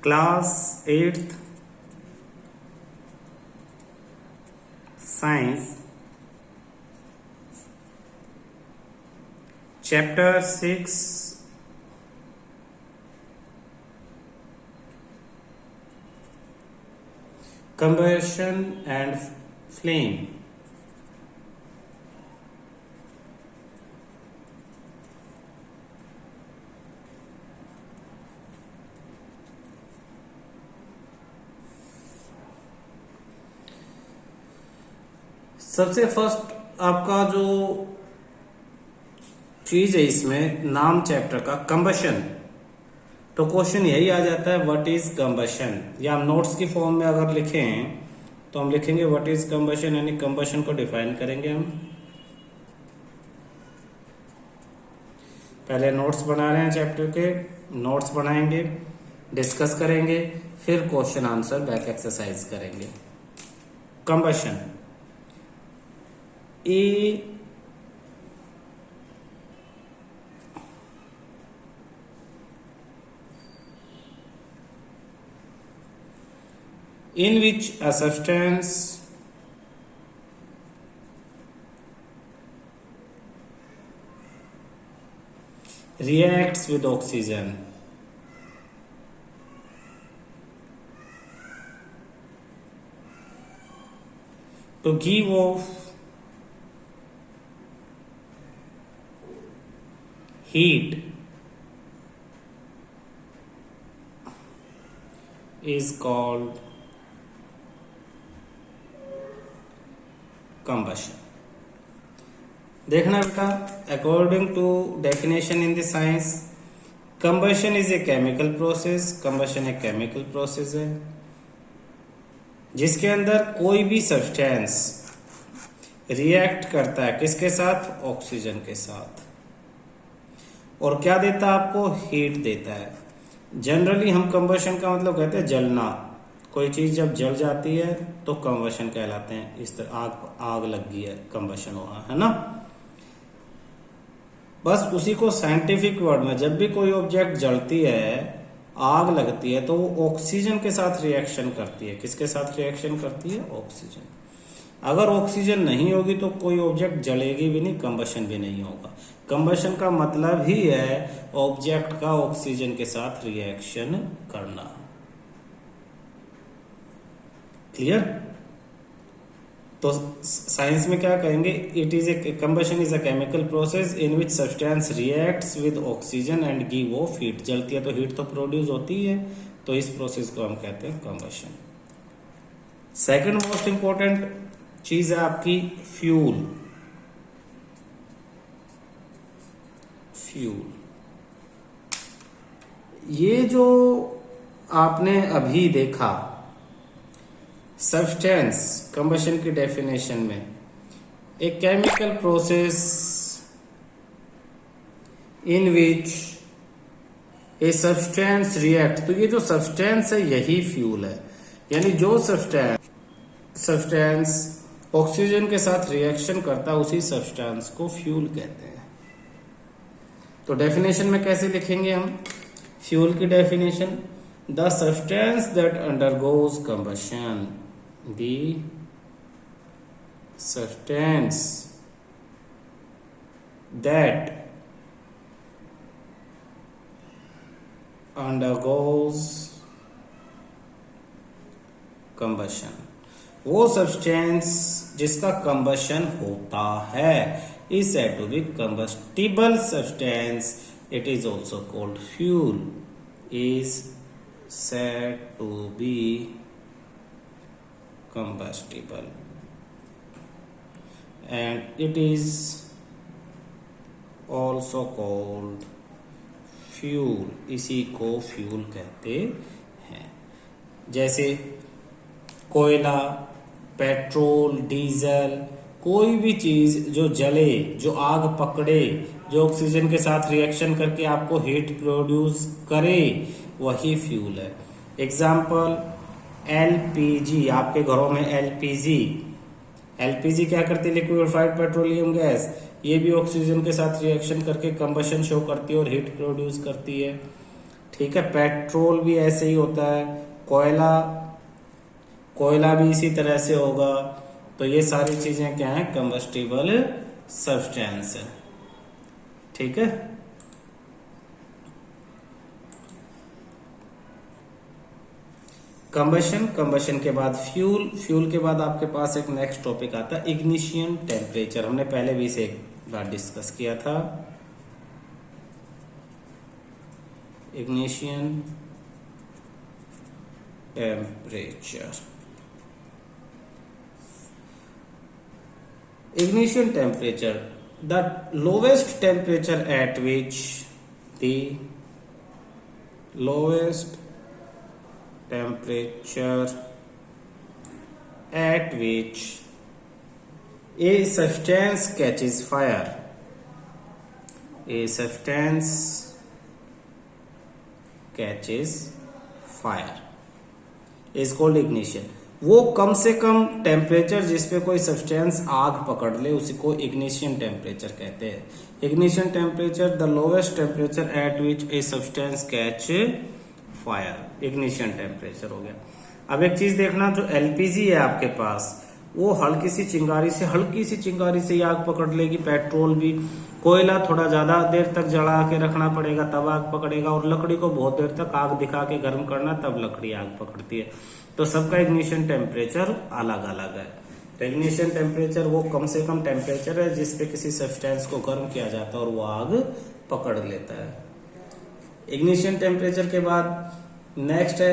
Class 8th science chapter 6 combustion and flame. सबसे first आपका जो चीज है इसमें नाम चैप्टर का कंबशन, तो क्वेश्चन यही आ जाता है व्हाट इज कंबशन, या हम नोट्स की फॉर्म में अगर लिखें तो हम लिखेंगे व्हाट इज कंबशन, यानी कंबशन को डिफाइन करेंगे हम। पहले नोट्स बना रहे हैं चैप्टर के, नोट्स बनाएंगे, डिस्कस करेंगे, फिर क्वेश्चन आंसर बैक एक्सरसाइज करेंगे। Combustion in which a substance reacts with oxygen to give off heat is called combustion। देखना बेटा, according to definition in the science, combustion is a chemical process. कंबशन एक chemical process है जिसके अंदर कोई भी सब्सटेंस रिएक्ट करता है किसके साथ, ऑक्सीजन के साथ, और क्या देता है आपको, हीट देता है। जनरली हम कंबशन का मतलब कहते हैं जलना, कोई चीज जब जल जाती है तो कंबशन कहलाते हैं। इस तरह आग लग गई है, कंबशन हो रहा है ना। बस उसी को साइंटिफिक वर्ड में, जब भी कोई ऑब्जेक्ट जलती है, आग लगती है, तो वो ऑक्सीजन के साथ रिएक्शन करती है। किसके साथ रिएक्शन करती है, ऑक्सीजन। अगर ऑक्सीजन नहीं होगी तो कोई ऑब्जेक्ट जलेगी भी नहीं, कंबशन भी नहीं होगा। कंबशन का मतलब ही है ऑब्जेक्ट का ऑक्सीजन के साथ रिएक्शन करना। क्लियर? तो साइंस में क्या कहेंगे, it is a combustion is a chemical process in which substance reacts with oxygen and give of heat. जलती है तो हीट तो प्रोड्यूस होती है, तो इस प्रोसेस को हम कहते हैं कंबशन। सेकंड मोस्ट इंपॉर्टेंट चीज है आपकी फ्यूल। फ्यूल, ये जो आपने अभी देखा सब्सटेंस कंबशन की डेफिनेशन में, एक chemical process in which a substance react, तो ये जो सब्सटेंस है यही फ्यूल है। यानी जो सब्सटेंस ऑक्सीजन के साथ रिएक्शन करता है उसी सब्सटेंस को फ्यूल कहते हैं। तो डेफिनेशन में कैसे लिखेंगे हम फ्यूल की definition, the substance that undergoes combustion, the substance that undergoes combustion, वो सब्सटेंस जिसका कंबशन होता है is said to be combustible substance, it is also called fuel, is said to be combustible and it is also called fuel, इसी को fuel कहते हैं। जैसे कोयला, पेट्रोल, डीजल, कोई भी चीज जो जले, जो आग पकड़े, जो ऑक्सीजन के साथ रिएक्शन करके आपको हीट प्रोड्यूस करे, वही फ्यूल है। एग्जाम्पल एलपीजी, आपके घरों में एलपीजी क्या करती है, लिक्विफाइड पेट्रोलियम गैस, ये भी ऑक्सीजन के साथ रिएक्शन करके कंबशन शो करती है और हीट प्रोड्यूस करती है। ठीक है। पेट्रोल भी ऐसे ही होता है, कोयला भी इसी तरह से होगा। तो ये सारी चीजें क्या है, कंबस्टिबल सब्सटेंस है। ठीक है। कंबशन के बाद फ्यूल के बाद आपके पास एक नेक्स्ट टॉपिक आता है इग्निशन टेम्परेचर। हमने पहले भी इसे एक बार डिस्कस किया था। Ignition temperature, ignition temperature, the lowest temperature at which the lowest temperature at which a substance catches fire, a substance catches fire is called ignition। वो कम से कम टेम्परेचर जिस पे कोई सब्सटेंस आग पकड़ ले उसी को इग्निशन टेम्परेचर कहते हैं। Ignition temperature the lowest temperature at which a substance catch fire, ignition temperature हो गया। अब एक चीज देखना, जो एलपीजी है आपके पास वो हल्की सी चिंगारी से ही आग पकड़ लेगी। पेट्रोल भी, कोयला थोड़ा ज्यादा देर तक जला के रखना पड़ेगा तब आग पकड़ेगा, और लकड़ी को बहुत देर तक आग दिखा के गर्म करना तब लकड़ी आग पकड़ती है। तो सबका इग्निशन टेम्परेचर अलग अलग है। तो इग्निशन टेम्परेचर वो कम से कम टेम्परेचर है जिसपे किसी सब्सटेंस को गर्म किया जाता है और वो आग पकड़ लेता है। इग्निशन टेम्परेचर के बाद नेक्स्ट है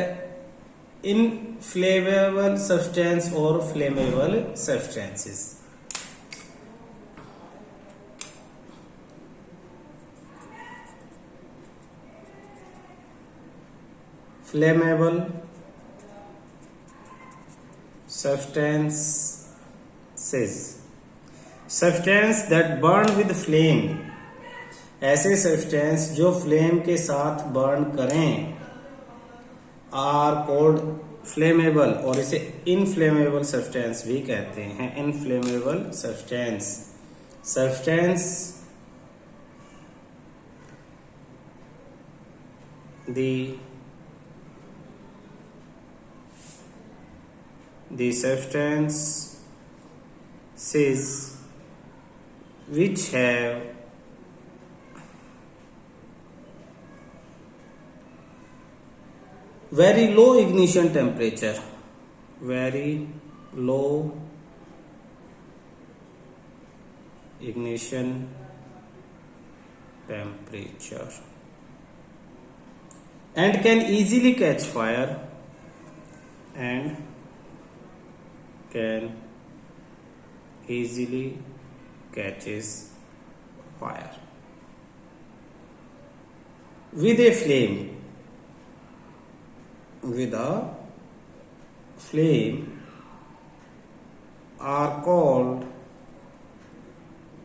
इनफ्लेमेबल सब्सटेंस और flammable substances. Flammable substance that burn with flame, ऐसे सब्सटेंस जो फ्लेम के साथ बर्न करें आर कॉल्ड फ्लेमेबल, और इसे इनफ्लेमेबल सब्सटेंस भी कहते हैं। Inflammable substance the substances which have very low ignition temperature, very low ignition temperature and can easily catch fire and can easily catches fire with a flame, are called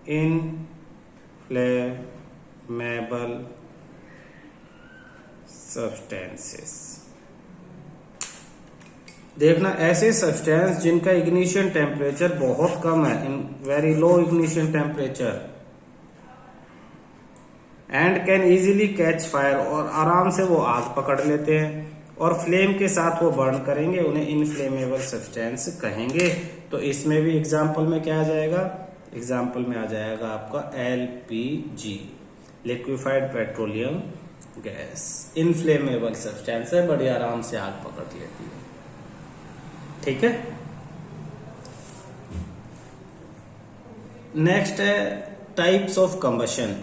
inflammable substances। देखना, ऐसे substance जिनका ignition temperature बहुत कम है, in very low ignition temperature, and can easily catch fire, और आराम से वो आग पकड़ लेते हैं और फ्लेम के साथ वो बर्न करेंगे, उन्हें इनफ्लेमेबल सब्सटेंस कहेंगे। तो इसमें भी एग्जाम्पल में क्या आ जाएगा, एग्जाम्पल में आ जाएगा आपका LPG, liquefied petroleum gas. Inflammable substance है, बड़ी आराम से आग पकड़ लेती है। ठीक है। नेक्स्ट है टाइप्स ऑफ कंबशन।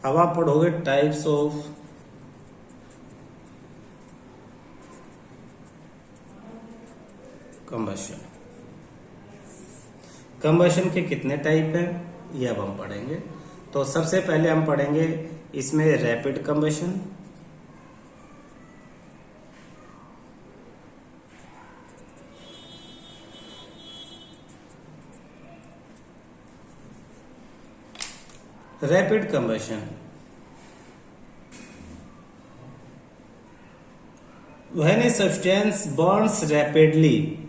अब आप पढ़ोगे टाइप्स ऑफ कंबशन। कंबशन के कितने टाइप हैं ये अब हम पढ़ेंगे। तो सबसे पहले हम पढ़ेंगे इसमें rapid combustion, rapid combustion, when a substance burns rapidly,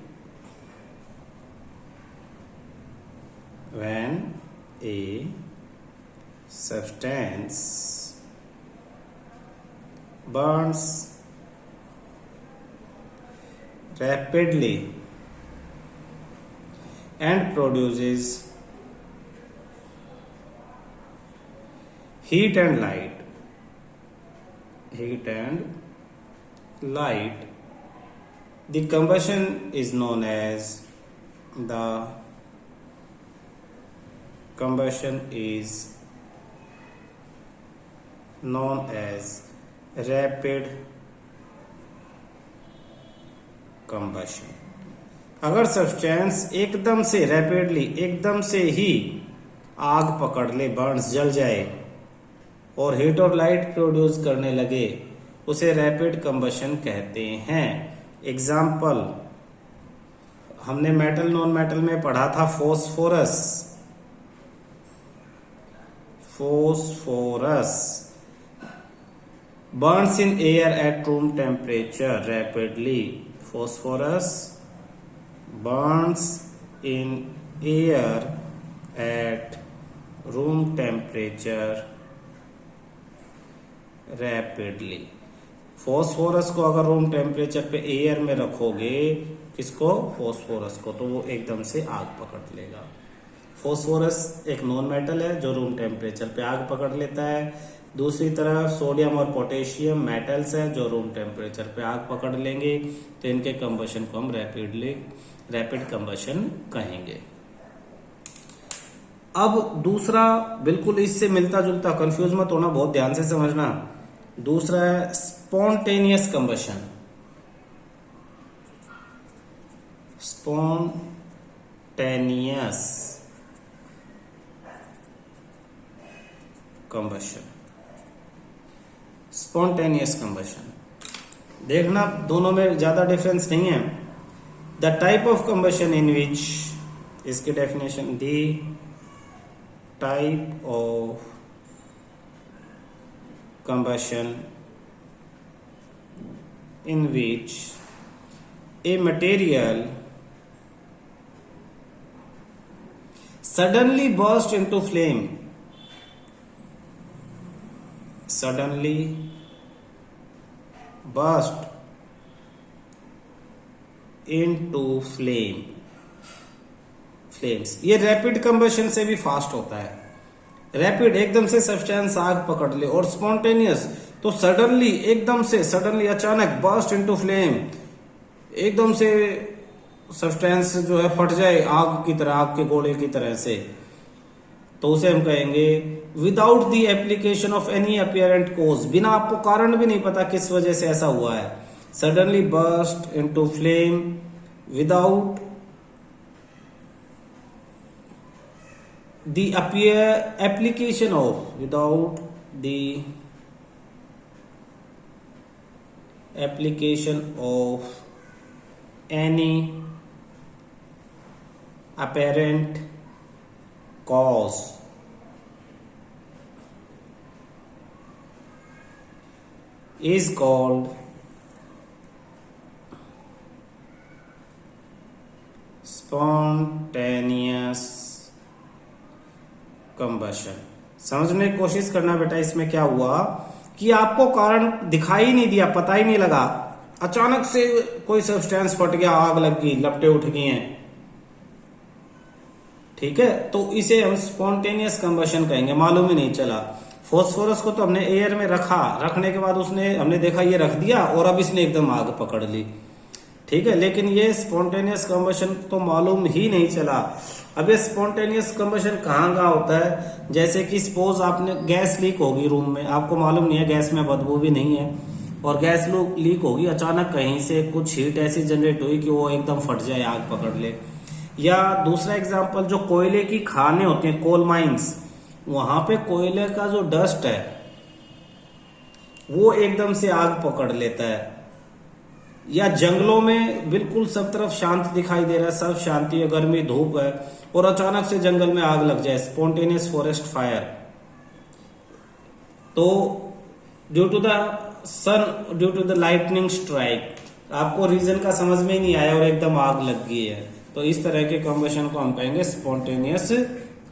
when a substance burns rapidly and produces heat and light. The combustion is known as rapid combustion. अगर सब्सटेंस एकदम से रैपिडली, एकदम से ही आग पकड़ ले, बर्न्स, जल जाए और हीट और लाइट प्रोड्यूस करने लगे, उसे रैपिड कंबशन कहते हैं। एग्जाम्पल हमने मेटल नॉन मेटल में पढ़ा था phosphorus. burns in air at room temperature rapidly. Phosphorus burns in air at room temperature rapidly. Phosphorus को अगर रूम टेम्परेचर पे एयर में रखोगे, किसको? फॉस्फोरस को, तो वो एकदम से आग पकड़ लेगा। फॉस्फोरस एक नॉन मेटल है जो रूम टेम्परेचर पे आग पकड़ लेता है। दूसरी तरफ सोडियम और पोटेशियम मेटल्स हैं जो रूम टेम्परेचर पे आग पकड़ लेंगे, तो इनके कंबशन को हम रैपिड कंबशन कहेंगे। अब दूसरा बिल्कुल इससे मिलता जुलता, कंफ्यूज मत होना, बहुत ध्यान से समझना। दूसरा है स्पॉन्टेनियस कंबशन। स्पॉन्टेनियस कंबशन देखना, दोनों में ज्यादा डिफरेंस नहीं है। द टाइप ऑफ कंबशन इन विच, इसकी definition, the type of combustion in which a material suddenly burst into flame. Flames, ये रैपिड कंबशन से भी फास्ट होता है। रैपिड एकदम से सब्सटेंस आग पकड़ ले, और स्पॉन्टेनियस तो सडनली अचानक बर्स्ट इनटू फ्लेम, एकदम से सब्सटेंस जो है फट जाए आग की तरह, आग के गोले की तरह से, तो उसे हम कहेंगे without the application of any apparent cause, बिना आपको कारण भी नहीं पता किस वजह से ऐसा हुआ है। Suddenly burst into flame without the application of any apparent cause is called spontaneous combustion. समझने की कोशिश करना बेटा, इसमें क्या हुआ कि आपको कारण दिखाई नहीं दिया, पता ही नहीं लगा, अचानक से कोई सब्सटेंस फट गया, आग लग गई, लपटें उठ गई हैं, ठीक है, तो इसे हम स्पॉन्टेनियस कंबशन कहेंगे, मालूम ही नहीं चला। फॉस्फोरस को तो हमने एयर में रखने के बाद हमने देखा ये रख दिया और अब इसने एकदम आग पकड़ ली, ठीक है, लेकिन ये स्पॉन्टेनियस कंबशन तो मालूम ही नहीं चला। अब ये स्पॉन्टेनियस कंबशन कहाँ होता है? जैसे कि सपोज आपने गैस लीक होगी रूम में, आपको मालूम नहीं है, गैस में बदबू भी नहीं है, और गैस लीक होगी, अचानक कहीं से कुछ हीट ऐसी जनरेट हुई कि वो एकदम फट जाए, आग पकड़ ले। या दूसरा एग्जाम्पल, जो कोयले की खानें होती हैं, कोल माइंस, वहां पे कोयले का जो डस्ट है वो एकदम से आग पकड़ लेता है। या जंगलों में बिल्कुल सब तरफ शांत दिखाई दे रहा है, सब शांति है, गर्मी धूप है, और अचानक से जंगल में आग लग जाए, स्पॉन्टेनियस फॉरेस्ट फायर। तो due to the lightning strike, आपको रीजन का समझ में नहीं आया और एकदम आग लग गई है, तो इस तरह के कंबशन को हम कहेंगे spontaneous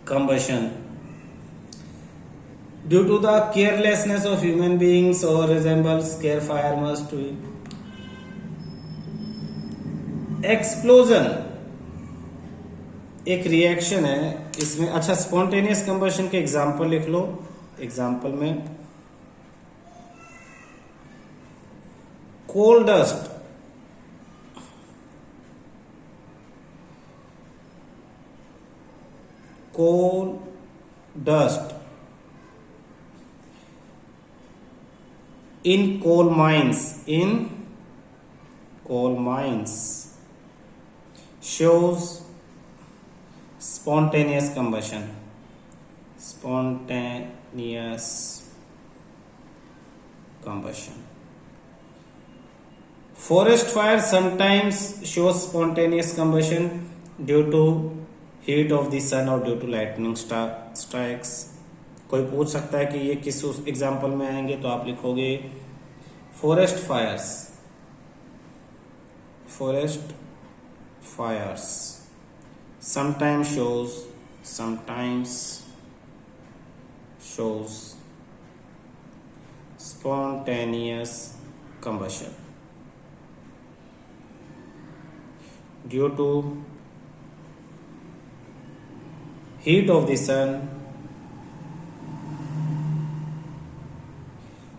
combustion. Due to the carelessness of human beings और resembles care fire must be. Explosion एक रिएक्शन है इसमें। अच्छा, स्पॉन्टेनियस कंबशन के एग्जांपल लिख लो। एग्जांपल में coal dust, coal dust in coal mines, in coal mines shows spontaneous combustion, spontaneous combustion. Forest fire sometimes shows spontaneous combustion due to heat of the sun or due to lightning strikes. कोई पूछ सकता है कि ये किस example में आएंगे, तो आप लिखोगे forest fires, forest fires sometimes shows spontaneous combustion due to heat of the sun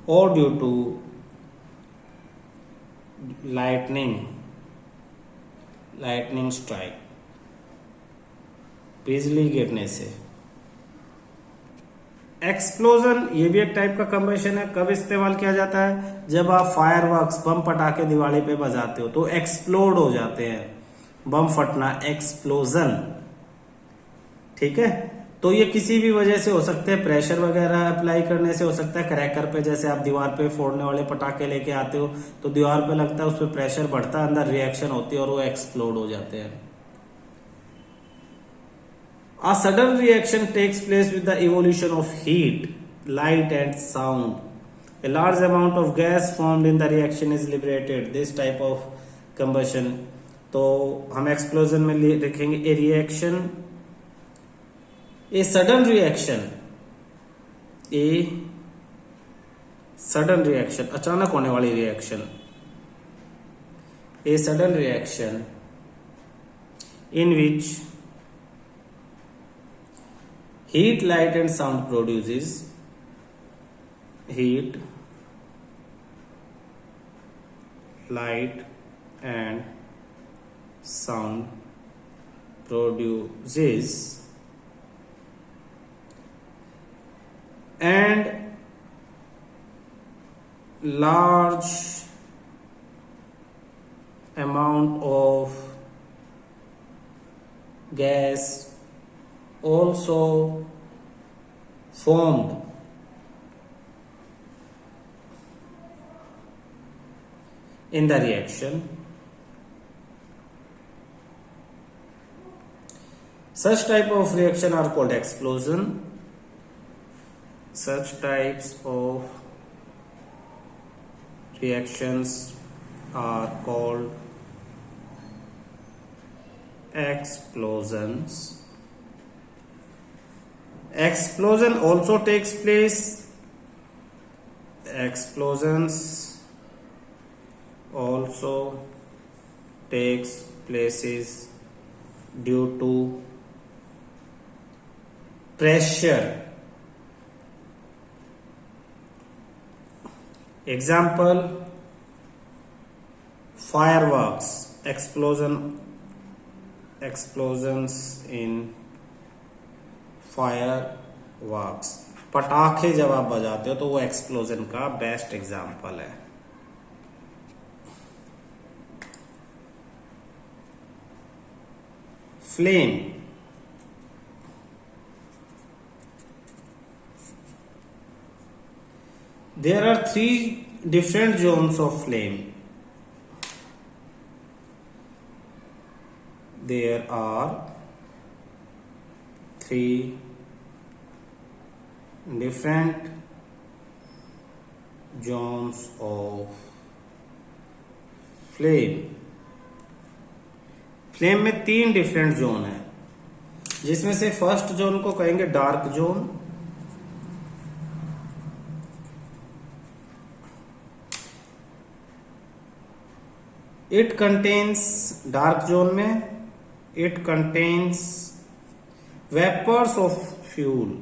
or due to lightning strike, बिजली गिरने से। एक्सप्लोजन ये भी एक टाइप का कंबशन है। कब इस्तेमाल किया जाता है? जब आप फायरवर्क्स, बम पटाखे दिवाली पे बजाते हो तो एक्सप्लोड हो जाते हैं, बम फटना, एक्सप्लोजन। ठीक है, तो ये किसी भी वजह से हो सकते हैं, प्रेशर वगैरह अप्लाई करने से हो सकता है, क्रैकर पे जैसे आप दीवार पे फोड़ने वाले पटाखे लेके आते हो तो दीवार पे लगता है, उस पर प्रेशर बढ़ता है, अंदर रिएक्शन होती है और वो एक्सप्लोड हो जाते हैं। A sudden reaction takes place with the evolution of heat, light and sound. A large amount of gas formed in the reaction is liberated. This type of combustion, तो हम एक्सप्लोजन में लिखेंगे ए reaction, a sudden reaction, a sudden reaction, अचानक होने वाली reaction, a sudden reaction in which heat, light and sound produces, heat, light and sound produces, and large amount of gas also formed in the reaction. Such type of reaction are called explosion. Such types of reactions are called explosions. Explosion also takes place. Explosions also takes places due to pressure. Example, fireworks, explosions in fireworks, पटाखे जब आप बजाते हो तो वो explosion का best example है। Flame, there are 3 different zones of flame. There are 3 different zones of flame. Flame में 3 डिफरेंट जोन है, जिसमें से फर्स्ट जोन को कहेंगे dark zone, it contains, dark zone में it contains vapours of fuel,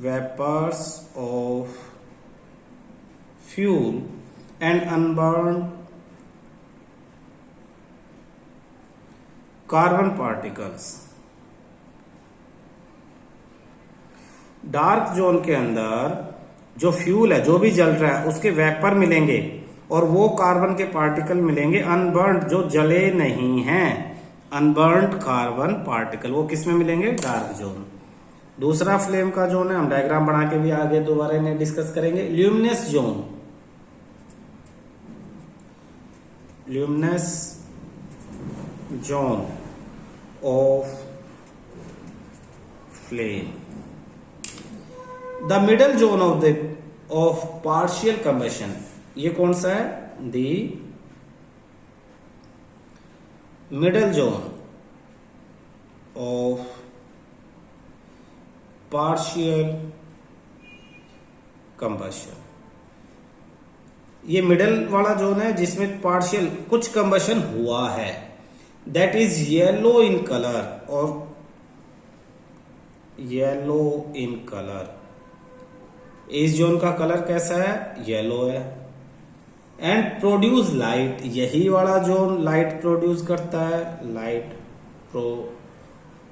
vapours of fuel and unburnt carbon particles. Dark zone के अंदर जो फ्यूल है, जो भी जल रहा है, उसके वेपर मिलेंगे और वो कार्बन के पार्टिकल मिलेंगे अनबर्न्ड, जो जले नहीं हैं, अनबर्न्ड कार्बन पार्टिकल, वो किस में मिलेंगे? Dark zone. दूसरा फ्लेम का जोन है, हम डायग्राम बना के भी आगे दोबारा इन्हें डिस्कस करेंगे। Luminous zone, luminous zone of flame, the middle zone of partial combustion. ये कौन सा है? The middle zone of partial combustion. ये मिडल वाला जोन है जिसमें पार्शियल कुछ कंबशन हुआ है, that is yellow in colour, और येलो इन कलर। इस जोन का कलर कैसा है? येलो है। एंड प्रोड्यूस लाइट, यही वाला जोन लाइट प्रोड्यूस करता है, लाइट प्रोड्यूसेस,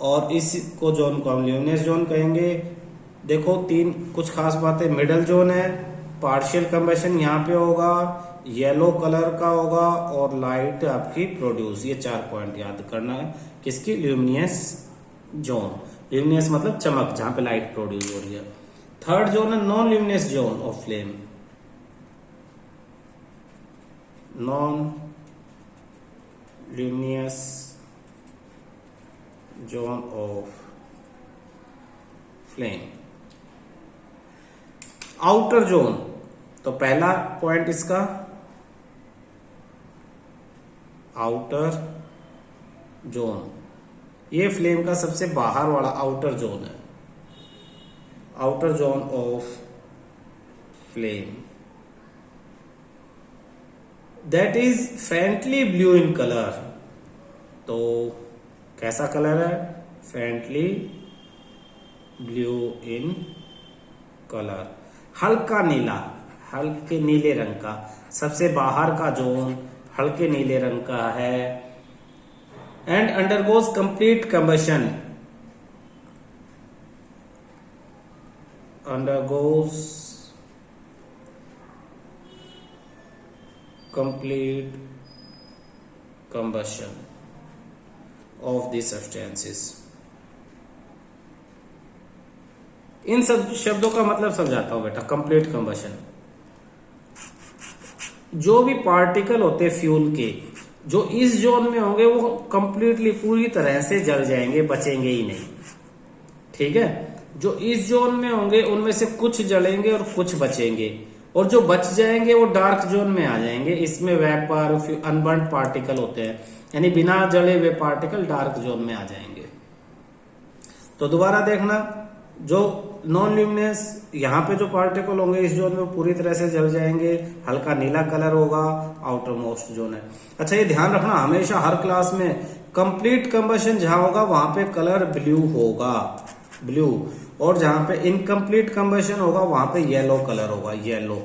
और इसको जोन को हम ल्यूमिनस जोन कहेंगे। देखो तीन कुछ खास बातें, मिडल जोन है, पार्शियल कंबशन यहाँ पे होगा, येलो कलर का होगा, और लाइट आपकी प्रोड्यूस। ये 4 पॉइंट याद करना है किसकी? Luminous zone. ल्यूमिनस मतलब चमक, जहां पे लाइट प्रोड्यूस हो रही है। थर्ड जोन है non luminous zone of flame, non luminous zone of flame. Outer zone, तो पहला पॉइंट इसका आउटर जोन, ये फ्लेम का सबसे बाहर वाला आउटर जोन है, outer zone of flame, that is faintly blue in colour. तो कैसा कलर है? फेंटली ब्लू इन कलर, हल्का नीला, हल्के नीले रंग का। सबसे बाहर का जोन हल्के नीले रंग का है। And undergoes complete combustion, undergoes complete combustion of these substances। इन सब शब्दों का मतलब समझाता हूं बेटा। कंप्लीट कंबशन, जो भी पार्टिकल होते हैं फ्यूल के, जो इस जोन में होंगे वो कंप्लीटली पूरी तरह से जल जाएंगे, बचेंगे ही नहीं, ठीक है। जो इस जोन में होंगे उनमें से कुछ जलेंगे और कुछ बचेंगे, और जो बच जाएंगे वो डार्क जोन में आ जाएंगे। इसमें वेपर, अनबर्न्ड पार्टिकल होते हैं, यानी बिना जले हुए पार्टिकल डार्क जोन में आ जाएंगे। तो दोबारा देखना, जो नॉन ल्यूमिनस यहाँ पे जो पार्टिकल होंगे इस जोन में पूरी तरह से जल जाएंगे, हल्का नीला कलर होगा, आउटर मोस्ट जोन है। अच्छा ये ध्यान रखना, हमेशा हर क्लास में कंप्लीट कंबशन जहां होगा वहां पे कलर ब्लू होगा, ब्लू, और जहां पे इनकम्प्लीट कंबशन होगा वहां पे येलो कलर होगा, येलो।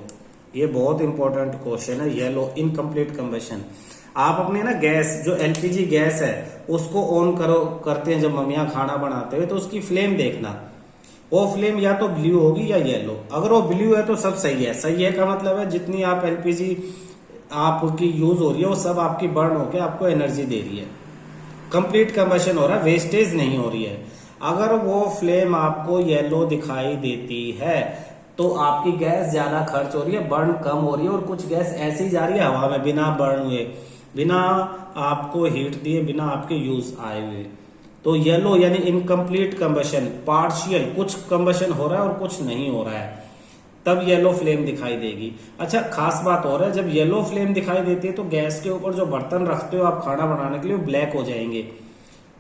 ये बहुत इंपॉर्टेंट क्वेश्चन है, येलो इनकम्प्लीट कंबशन। आप अपने ना गैस, जो एलपीजी गैस है उसको ऑन करते हैं जब मम्मियां खाना बनाते हुए, तो उसकी फ्लेम देखना, वो फ्लेम या तो ब्लू होगी या येलो। अगर वो ब्लू है तो सब सही है। सही है का मतलब है जितनी आप एलपीजी आपकी यूज हो रही है वो सब आपकी बर्न होकर आपको एनर्जी दे रही है, कंप्लीट कंबशन हो रहा है, वेस्टेज नहीं हो रही है। अगर वो फ्लेम आपको येलो दिखाई देती है तो आपकी गैस ज्यादा खर्च हो रही है, बर्न कम हो रही है, और कुछ गैस ऐसी ही जा रही है हवा में बिना बर्न हुए, बिना आपको हीट दिए, बिना आपके यूज आए हुए। तो येलो यानी इनकम्प्लीट कंबशन, पार्शियल, कुछ कंबशन हो रहा है और कुछ नहीं हो रहा है, तब येलो फ्लेम दिखाई देगी। अच्छा खास बात और है, जब येलो फ्लेम दिखाई देती है तो गैस के ऊपर जो बर्तन रखते हो आप खाना बनाने के लिए, वो ब्लैक हो जाएंगे,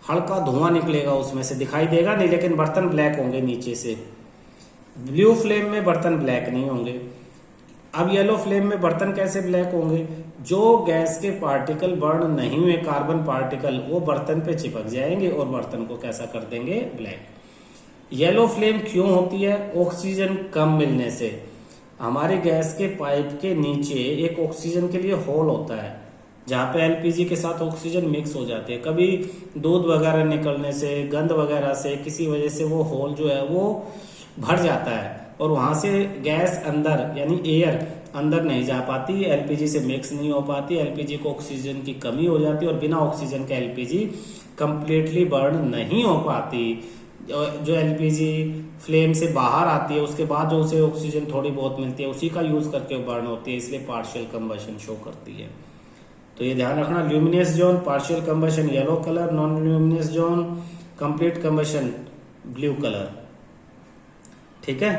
हल्का धुआं निकलेगा उसमें से, दिखाई देगा नहीं लेकिन बर्तन ब्लैक होंगे नीचे से। ब्लू फ्लेम में बर्तन ब्लैक नहीं होंगे। अब येलो फ्लेम में बर्तन कैसे ब्लैक होंगे? जो गैस के पार्टिकल बर्न नहीं हुए, कार्बन पार्टिकल, वो बर्तन पे चिपक जाएंगे और बर्तन को कैसा कर देंगे? ब्लैक। येलो फ्लेम क्यों होती है? ऑक्सीजन कम मिलने से। हमारे गैस के पाइप के नीचे एक ऑक्सीजन के लिए होल होता है, जहाँ पे एलपीजी के साथ ऑक्सीजन मिक्स हो जाती है। कभी दूध वगैरह निकलने से, गंद वगैरह से, किसी वजह से वो होल जो है वो भर जाता है और वहां से गैस अंदर यानी एयर अंदर नहीं जा पाती, एलपीजी से मिक्स नहीं हो पाती, एलपीजी को ऑक्सीजन की कमी हो जाती है और बिना ऑक्सीजन के एलपीजी कंप्लीटली बर्न नहीं हो पाती। जो एलपीजी फ्लेम से बाहर आती है उसके बाद जो उसे ऑक्सीजन थोड़ी बहुत मिलती है उसी का यूज करके बर्न होती है, इसलिए पार्शियल कंबशन शो करती है। तो ये ध्यान रखना, luminous zone partial combustion yellow colour, non luminous zone complete combustion blue colour. ठीक है।